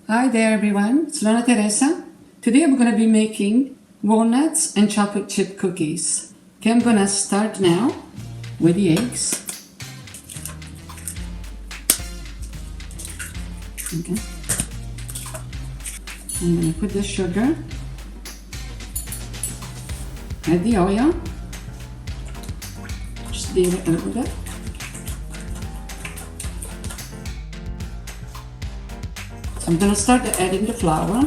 Hi there everyone, it's Nonna Teresa. Today I'm going to be making walnuts and chocolate chip cookies. Okay, I'm going to start now with the eggs. Okay. I'm going to put the sugar, add the oil, just beat it a little bit. I'm going to start adding the flour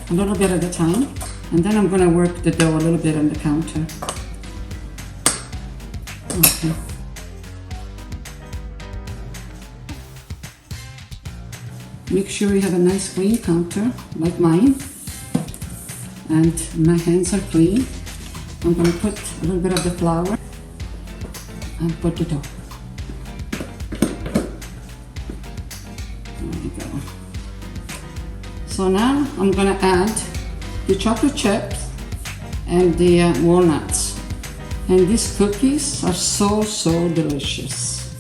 a little bit at a time, and then I'm going to work the dough a little bit on the counter. Okay. Make sure you have a nice clean counter like mine, and my hands are clean. I'm going to put a little bit of the flour and put the dough. There we go. So now I'm going to add the chocolate chips and the walnuts. And these cookies are so delicious.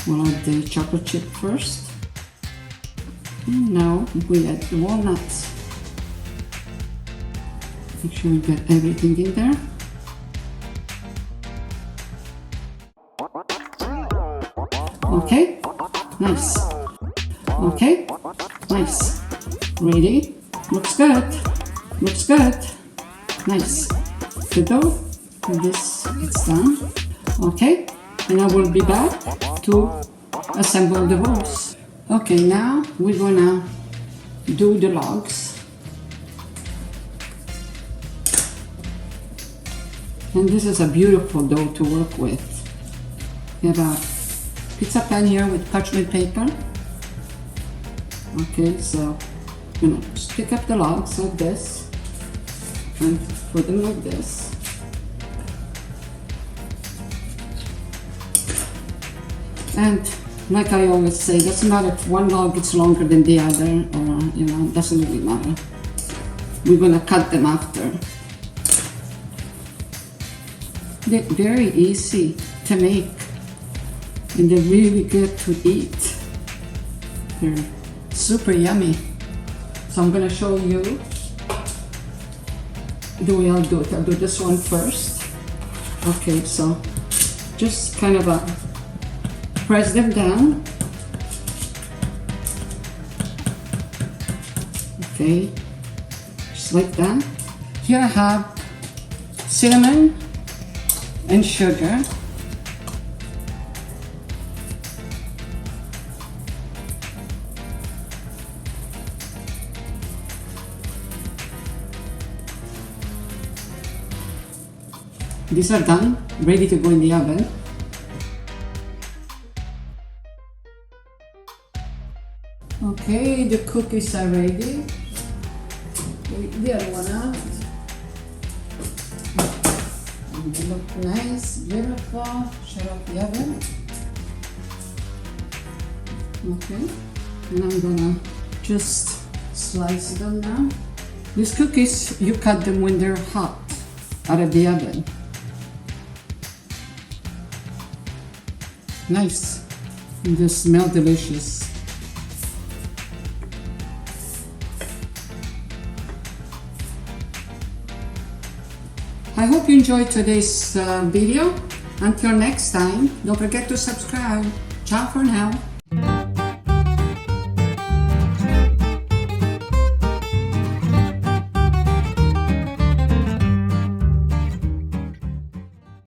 We'll add the chocolate chip first. And now we add the walnuts. Make sure we get everything in there. Okay, nice. Okay, nice. Ready? Looks good. Looks good. Nice. Good dough. This it's done. Okay. And I will be back to assemble the rolls. Okay, now we're gonna do the logs. And this is a beautiful dough to work with. We have a pizza pan here with parchment paper. Okay, so just pick up the logs like this and put them like this. And like I always say, doesn't matter if one log is longer than the other, or doesn't really matter. We're gonna cut them after. They're very easy to make, and they're really good to eat. They're super yummy. So I'm going to show you the way I'll do it. I'll do this one first. Okay, so just kind of press them down. Okay, just like that. Here I have cinnamon and sugar. These are done, ready to go in the oven. Okay, the cookies are ready. Take the other one out. And they look nice, beautiful. Shut off the oven. Okay, and I'm gonna just slice them now. These cookies, you cut them when they're hot out of the oven. Nice, and they smell delicious. I hope you enjoyed today's video. Until next time, don't forget to subscribe. Ciao for now.